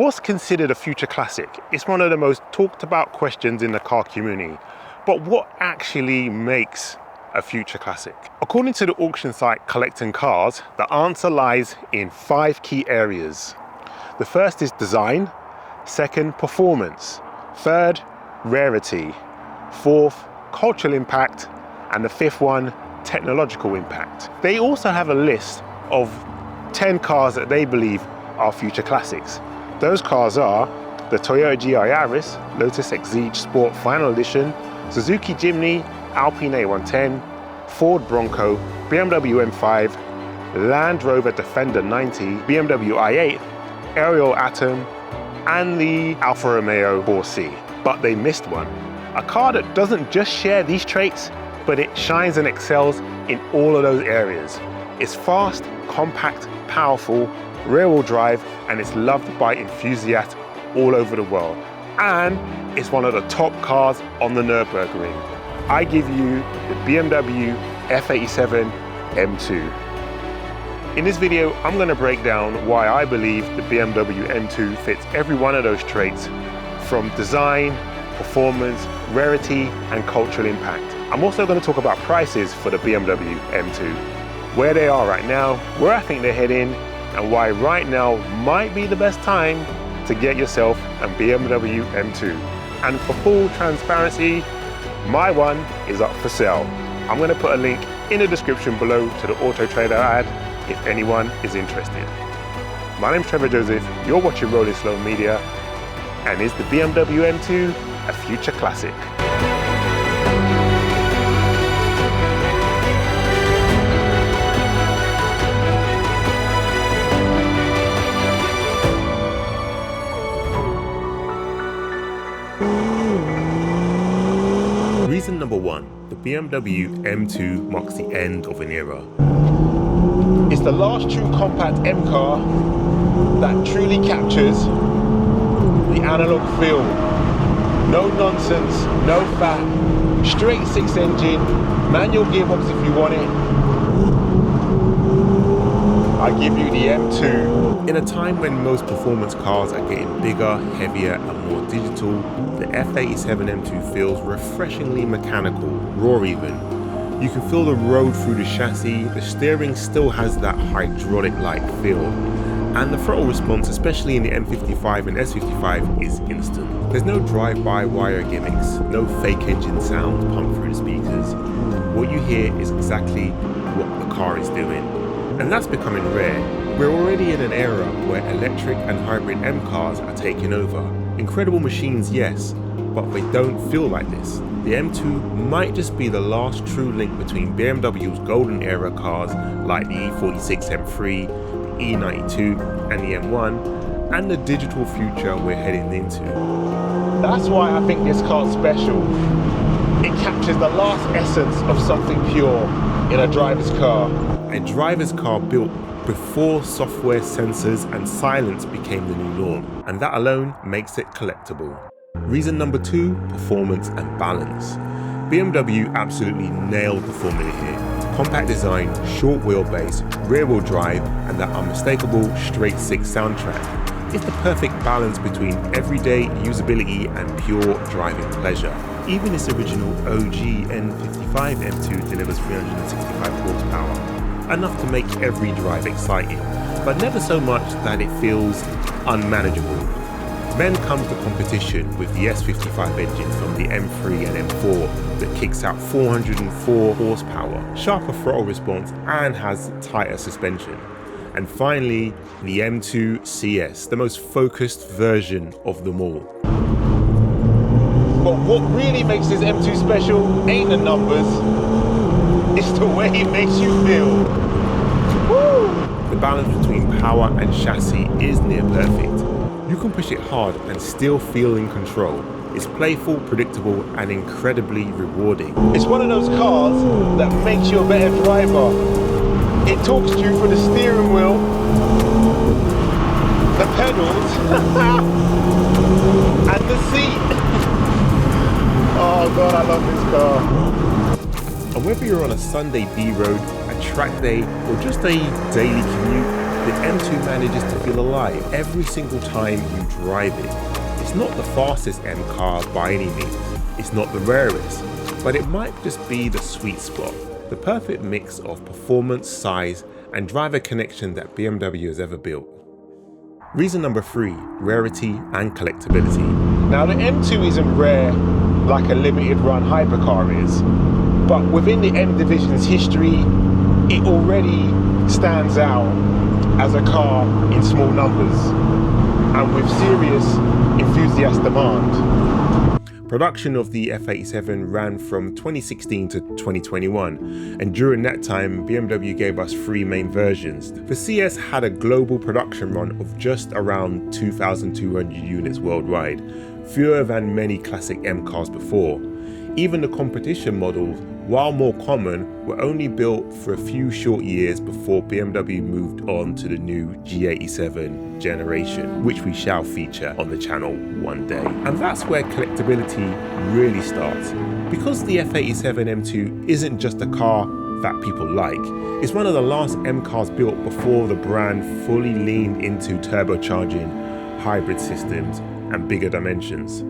What's considered a future classic? It's one of the most talked about questions in the car community. But what actually makes a future classic? According to the auction site Collecting Cars, the answer lies in 5 key areas. The first is design, second, performance, third, rarity, fourth, cultural impact, and the fifth one, technological impact. They also have a list of 10 cars that they believe are future classics. Those cars are the Toyota GR Yaris, Lotus Exige Sport Final Edition, Suzuki Jimny, Alpine A110, Ford Bronco, BMW M5, Land Rover Defender 90, BMW i8, Ariel Atom, and the Alfa Romeo 4C. But they missed one. A car that doesn't just share these traits, but it shines and excels in all of those areas. It's fast, compact, powerful, rear-wheel drive, and it's loved by enthusiasts all over the world. And it's one of the top cars on the Nürburgring. I give you the BMW F87 M2. In this video, I'm going to break down why I believe the BMW M2 fits every one of those traits, from design, performance, rarity, and cultural impact. I'm also going to talk about prices for the BMW M2, where they are right now, where I think they're heading, and why right now might be the best time to get yourself a BMW M2. And for full transparency, my one is up for sale. I'm going to put a link in the description below to the Auto Trader ad if anyone is interested. My name's Trevor Joseph, you're watching Rolling Slow Media, and is the BMW M2 a future classic? Reason number 1, the BMW M2 marks the end of an era. It's the last true compact M car that truly captures the analog feel. No nonsense, no fat, straight 6 engine, manual gearbox if you want it. I give you the M2. In a time when most performance cars are getting bigger, heavier, and more digital, the F87 M2 feels refreshingly mechanical, raw even. You can feel the road through the chassis, the steering still has that hydraulic-like feel, and the throttle response, especially in the M55 and S55, is instant. There's no drive-by wire gimmicks, no fake engine sounds pumped through the speakers. What you hear is exactly what the car is doing, and that's becoming rare. We're already in an era where electric and hybrid M cars are taking over. Incredible machines, yes, but they don't feel like this. The M2 might just be the last true link between BMW's golden era cars like the E46 M3, the E92 and the M1, and the digital future we're heading into. That's why I think this car's special. It captures the last essence of something pure in a driver's car. A driver's car built before software, sensors and silence became the new norm, and that alone makes it collectible. Reason number 2, performance and balance. BMW absolutely nailed the formula here. Compact design, short wheelbase, rear wheel drive, and that unmistakable straight 6 soundtrack. It's the perfect balance between everyday usability and pure driving pleasure. Even this original OG N55 M2 delivers 365 horsepower, enough to make every drive exciting, but never so much that it feels unmanageable. Then comes the competition with the S55 engine from the M3 and M4 that kicks out 404 horsepower, sharper throttle response, and has tighter suspension. And finally, the M2 CS, the most focused version of them all. But what really makes this M2 special ain't the numbers, it's the way it makes you feel. Woo! The balance between power and chassis is near perfect. You can push it hard and still feel in control. It's playful, predictable, and incredibly rewarding. It's one of those cars that makes you a better driver. It talks to you for the steering wheel, the pedals, and the seat. Oh God, I love this car. And whether you're on a Sunday B road, a track day, or just a daily commute, the M2 manages to feel alive every single time you drive it. It's not the fastest M car by any means, it's not the rarest, but it might just be the sweet spot, the perfect mix of performance, size, and driver connection that BMW has ever built. Reason number 3, rarity and collectibility. Now the M2 isn't rare like a limited run hypercar is, but within the M division's history, it already stands out as a car in small numbers and with serious enthusiast demand. Production of the F87 ran from 2016 to 2021, and during that time BMW gave us 3 main versions. The CS had a global production run of just around 2,200 units worldwide, fewer than many classic M cars before. Even the competition models, while more common, were only built for a few short years before BMW moved on to the new G87 generation, which we shall feature on the channel one day. And that's where collectibility really starts. Because the F87 M2 isn't just a car that people like, it's one of the last M cars built before the brand fully leaned into turbocharging, hybrid systems, and bigger dimensions.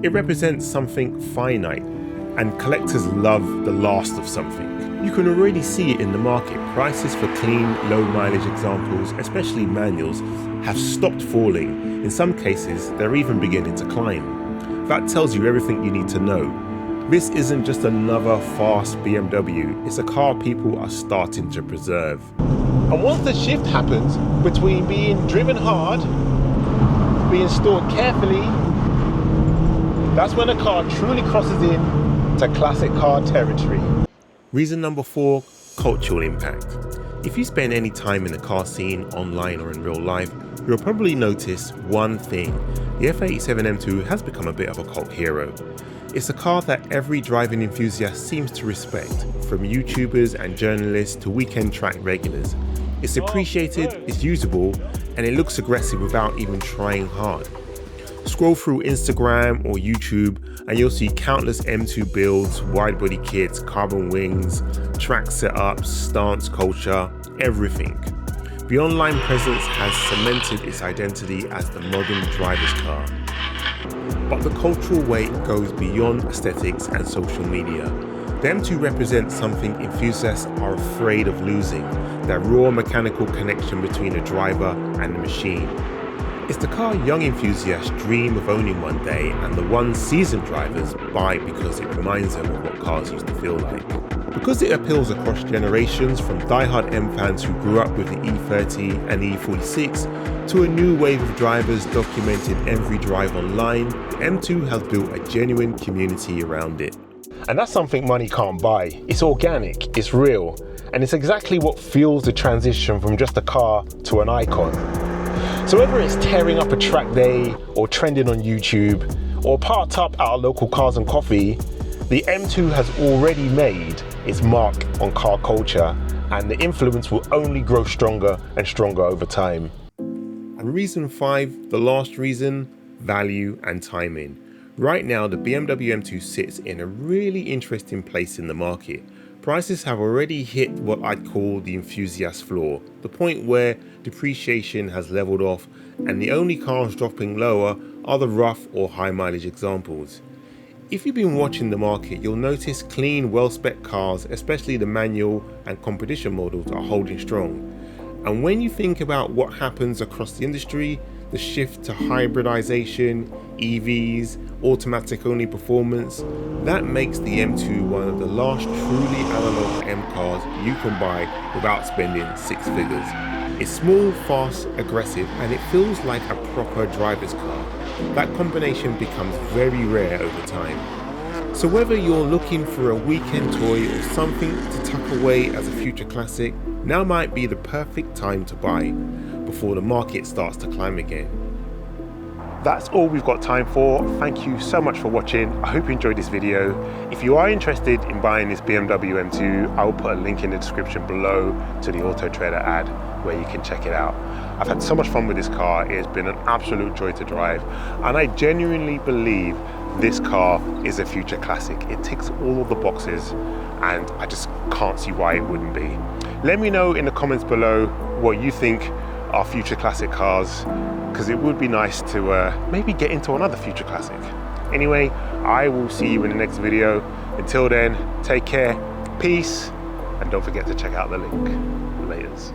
It represents something finite, and collectors love the last of something. You can already see it in the market. Prices for clean, low mileage examples, especially manuals, have stopped falling. In some cases, they're even beginning to climb. That tells you everything you need to know. This isn't just another fast BMW, it's a car people are starting to preserve. And once the shift happens between being driven hard, being stored carefully, that's when a car truly crosses in to classic car territory. Reason number 4, cultural impact. If you spend any time in the car scene, online or in real life, you'll probably notice one thing. The F87 M2 has become a bit of a cult hero. It's a car that every driving enthusiast seems to respect, from YouTubers and journalists to weekend track regulars. It's appreciated, it's usable, and it looks aggressive without even trying hard. Scroll through Instagram or YouTube and you'll see countless M2 builds, wide body kits, carbon wings, track setups, stance culture, everything. The online presence has cemented its identity as the modern driver's car. But the cultural weight goes beyond aesthetics and social media. The M2 represents something enthusiasts are afraid of losing, that raw mechanical connection between a driver and the machine. It's the car young enthusiasts dream of owning one day, and the one seasoned drivers buy because it reminds them of what cars used to feel like. Because it appeals across generations, from die-hard M fans who grew up with the E30 and the E46 to a new wave of drivers documenting every drive online, the M2 has built a genuine community around it. And that's something money can't buy. It's organic, it's real, and it's exactly what fuels the transition from just a car to an icon. So whether it's tearing up a track day or trending on YouTube or parked up at our local Cars and Coffee, the M2 has already made its mark on car culture, and the influence will only grow stronger and stronger over time. And reason 5, the last reason, value and timing. Right now, the BMW M2 sits in a really interesting place in the market. Prices have already hit what I'd call the enthusiast floor, the point where depreciation has leveled off and the only cars dropping lower are the rough or high mileage examples. If you've been watching the market, you'll notice clean, well-spec cars, especially the manual and competition models, are holding strong. And when you think about what happens across the industry, the shift to hybridization, EVs, automatic only performance, that makes the M2 one of the last truly analog M cars you can buy without spending 6 figures. It's small, fast, aggressive, and it feels like a proper driver's car. That combination becomes very rare over time. So whether you're looking for a weekend toy or something to tuck away as a future classic, now might be the perfect time to buy before the market starts to climb again. That's all we've got time for. Thank you so much for watching. I hope you enjoyed this video. If you are interested in buying this BMW M2, I will put a link in the description below to the Auto Trader ad where you can check it out. I've had so much fun with this car. It has been an absolute joy to drive, and I genuinely believe this car is a future classic. It ticks all of the boxes and I just can't see why it wouldn't be. Let me know in the comments below what you think are future classic cars, because it would be nice to maybe get into another future classic. Anyway, I will see you in the next video. Until then, take care, peace, and don't forget to check out the link. Laters.